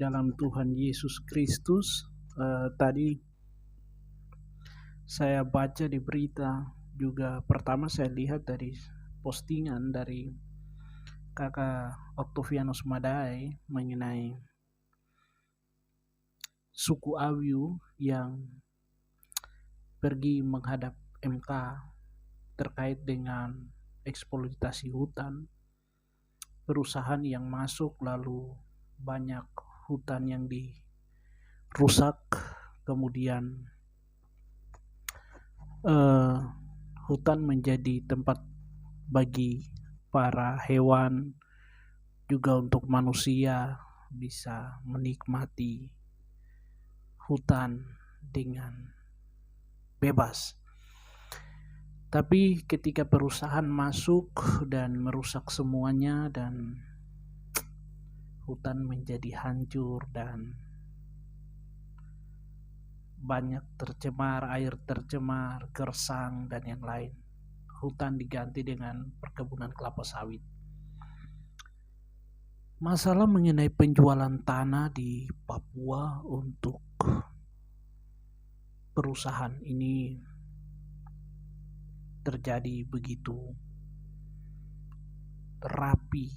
dalam Tuhan Yesus Kristus. Tadi saya baca di berita juga, pertama saya lihat dari postingan dari kakak Octavianus Madai mengenai suku Awiu yang pergi menghadap MK terkait dengan eksploitasi hutan, perusahaan yang masuk, lalu banyak hutan yang dirusak, kemudian hutan menjadi tempat bagi para hewan, juga untuk manusia bisa menikmati hutan dengan bebas. Tapi ketika perusahaan masuk dan merusak semuanya dan hutan menjadi hancur dan banyak tercemar, air tercemar, gersang dan yang lain, hutan diganti dengan perkebunan kelapa sawit. Masalah mengenai penjualan tanah di Papua untuk perusahaan ini terjadi begitu rapi,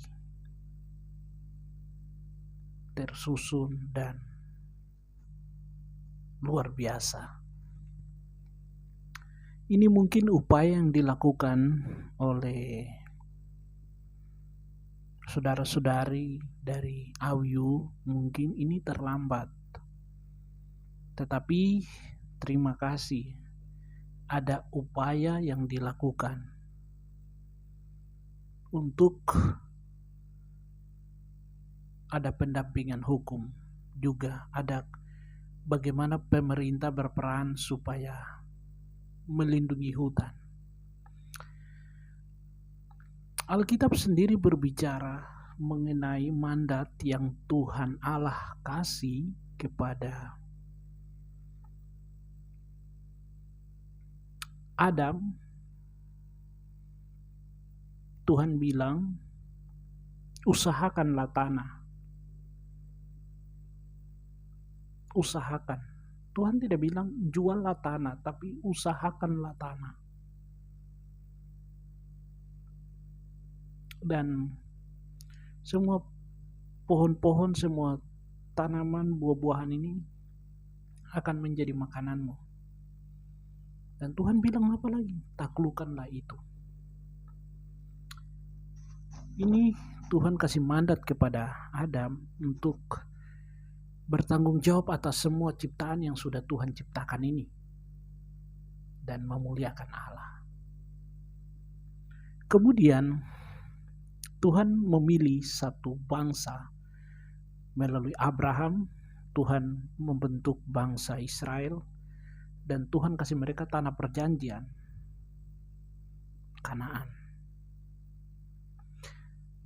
tersusun dan luar biasa. Ini mungkin upaya yang dilakukan oleh saudara-saudari dari Awiu, mungkin ini terlambat. Tetapi terima kasih, ada upaya yang dilakukan untuk ada pendampingan hukum, juga ada bagaimana pemerintah berperan supaya melindungi hutan. Alkitab sendiri berbicara mengenai mandat yang Tuhan Allah kasih kepada Adam. Tuhan bilang, usahakanlah tanah. Usahakan. Tuhan tidak bilang juallah tanah, tapi usahakanlah tanah. Dan semua pohon-pohon, semua tanaman, buah-buahan ini akan menjadi makananmu. Dan Tuhan bilang apa lagi? Taklukkanlah itu. Ini Tuhan kasih mandat kepada Adam untuk bertanggung jawab atas semua ciptaan yang sudah Tuhan ciptakan ini dan memuliakan Allah. Kemudian Tuhan memilih satu bangsa melalui Abraham. Tuhan membentuk bangsa Israel dan Tuhan kasih mereka tanah perjanjian, Kanaan.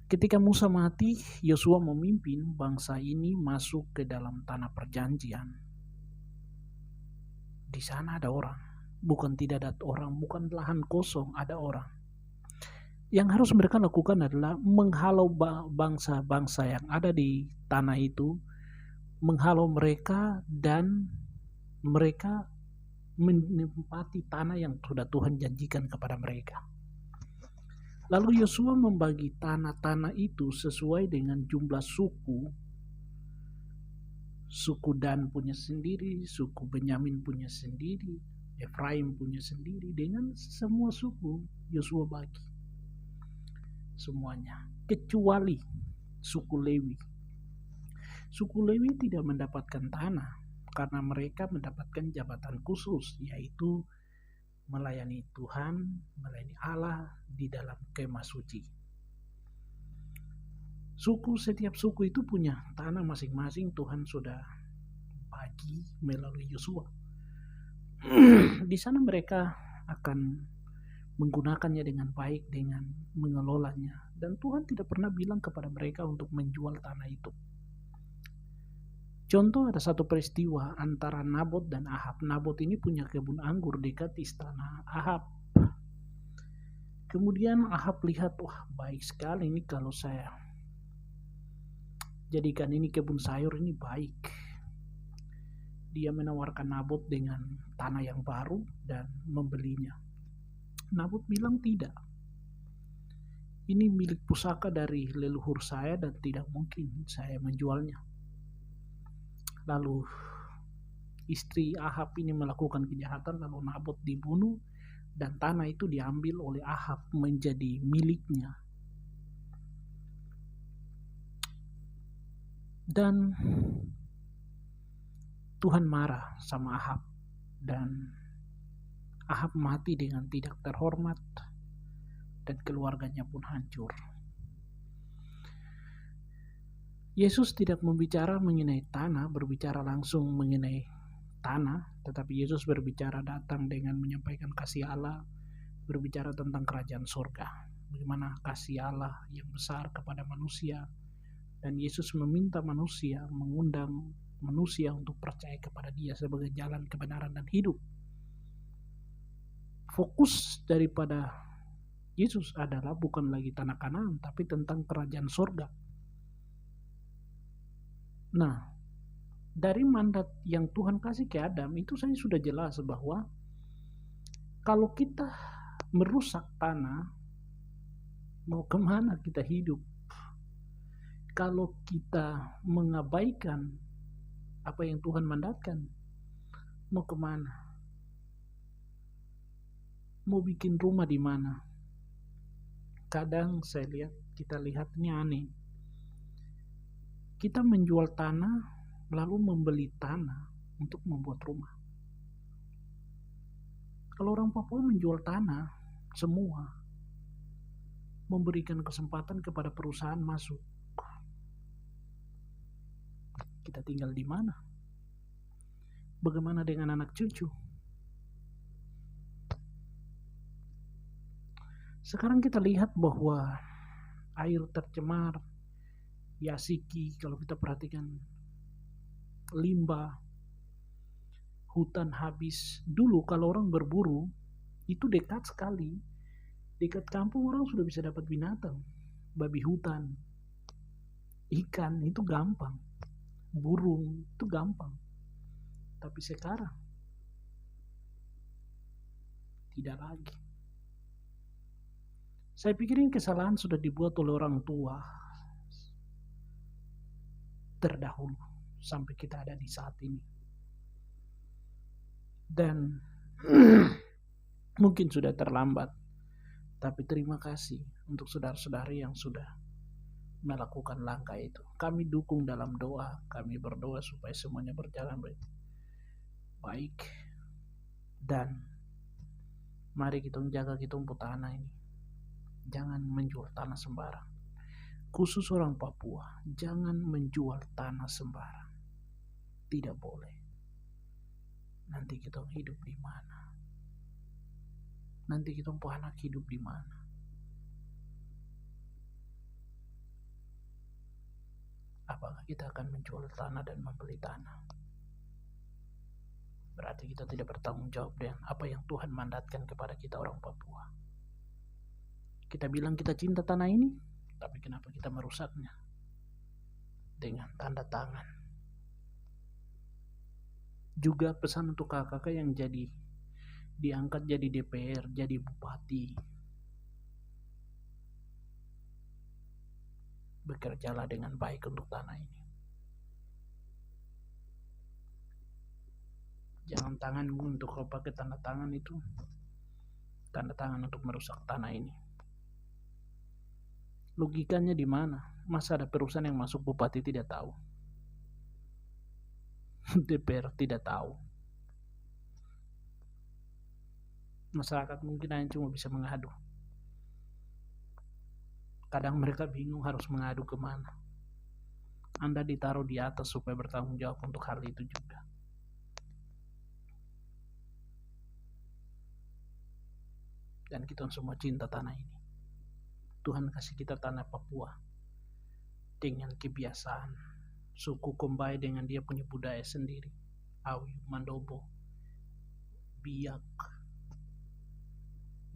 Ketika Musa mati, Yosua memimpin bangsa ini masuk ke dalam tanah perjanjian. Di sana ada orang, bukan tidak ada orang, bukan lahan kosong, ada orang. Yang harus mereka lakukan adalah menghalau bangsa-bangsa yang ada di tanah itu, menghalau mereka dan mereka menempati tanah yang sudah Tuhan janjikan kepada mereka. Lalu Yosua membagi tanah-tanah itu sesuai dengan jumlah suku. Suku Dan punya sendiri, suku Benyamin punya sendiri, Efraim punya sendiri, dengan semua suku Yosua bagi semuanya, kecuali suku Lewi. Suku Lewi tidak mendapatkan tanah karena mereka mendapatkan jabatan khusus, yaitu melayani Tuhan, melayani Allah di dalam kemah suci. Setiap suku itu punya tanah masing-masing, Tuhan sudah bagi melalui Yosua. Di sana mereka akan menggunakannya dengan baik, dengan mengelolanya. Dan Tuhan tidak pernah bilang kepada mereka untuk menjual tanah itu. Contoh, ada satu peristiwa antara Nabot dan Ahab. Nabot ini punya kebun anggur dekat istana Ahab. Kemudian Ahab lihat, wah baik sekali ini kalau saya jadikan ini kebun sayur ini baik. Dia menawarkan Nabot dengan tanah yang baru dan membelinya. Nabot bilang tidak. Ini milik pusaka dari leluhur saya dan tidak mungkin saya menjualnya. Lalu istri Ahab ini melakukan kejahatan, lalu Nabot dibunuh dan tanah itu diambil oleh Ahab menjadi miliknya. Dan Tuhan marah sama Ahab dan Ahab mati dengan tidak terhormat dan keluarganya pun hancur. Yesus tidak membicara mengenai tanah, berbicara langsung mengenai tanah, tetapi Yesus berbicara datang dengan menyampaikan kasih Allah, berbicara tentang kerajaan surga, bagaimana kasih Allah yang besar kepada manusia, dan Yesus meminta manusia, mengundang manusia untuk percaya kepada Dia sebagai jalan kebenaran dan hidup. Fokus daripada Yesus adalah bukan lagi tanah Kanaan, tapi tentang kerajaan surga. Nah, dari mandat yang Tuhan kasih ke Adam itu saya sudah jelas bahwa kalau kita merusak tanah, mau kemana kita hidup? Kalau kita mengabaikan apa yang Tuhan mandatkan, mau kemana? Mau bikin rumah di mana? Kadang kita lihat ini aneh. Kita menjual tanah, lalu membeli tanah untuk membuat rumah. Kalau orang Papua menjual tanah, semua memberikan kesempatan kepada perusahaan masuk. Kita tinggal di mana? Bagaimana dengan anak cucu? Sekarang kita lihat bahwa air tercemar, Yasiki, kalau kita perhatikan limbah, hutan habis. Dulu kalau orang berburu, itu dekat sekali. Dekat kampung orang sudah bisa dapat binatang, babi hutan, ikan itu gampang, burung itu gampang. Tapi sekarang tidak lagi. Saya pikir ini kesalahan sudah dibuat oleh orang tua terdahulu sampai kita ada di saat ini. Dan mungkin sudah terlambat. Tapi terima kasih untuk saudara-saudari yang sudah melakukan langkah itu. Kami dukung dalam doa, kami berdoa supaya semuanya berjalan baik. Dan mari kita jaga kita tanah ini. Jangan menjual tanah sembarang. Khusus orang Papua, jangan menjual tanah sembarang. Tidak boleh. Nanti kita hidup di mana? Nanti kita anak hidup di mana? Apakah kita akan menjual tanah dan membeli tanah? Berarti kita tidak bertanggung jawab dengan apa yang Tuhan mandatkan kepada kita orang Papua. Kita bilang kita cinta tanah ini, tapi kenapa kita merusaknya dengan tanda tangan? Juga pesan untuk kakak-kakak yang diangkat jadi DPR, jadi bupati. Bekerjalah dengan baik untuk tanah ini. Jangan tanganmu untuk kau pakai tanda tangan itu, tanda tangan untuk merusak tanah ini. Logikanya di mana? Masa ada perusahaan yang masuk bupati tidak tahu? DPR tidak tahu. Masyarakat mungkin hanya cuma bisa mengadu. Kadang mereka bingung harus mengadu kemana. Anda ditaruh di atas supaya bertanggung jawab untuk hal itu juga. Dan kita semua cinta tanah ini. Tuhan kasih kita tanah Papua dengan kebiasaan suku Kombai dengan dia punya budaya sendiri. Awi, Mandobo, Biak,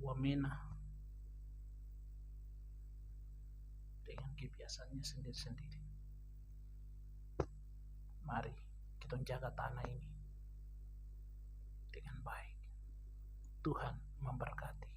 Wamena dengan kebiasaannya sendiri-sendiri. Mari kita jaga tanah ini dengan baik. Tuhan memberkati.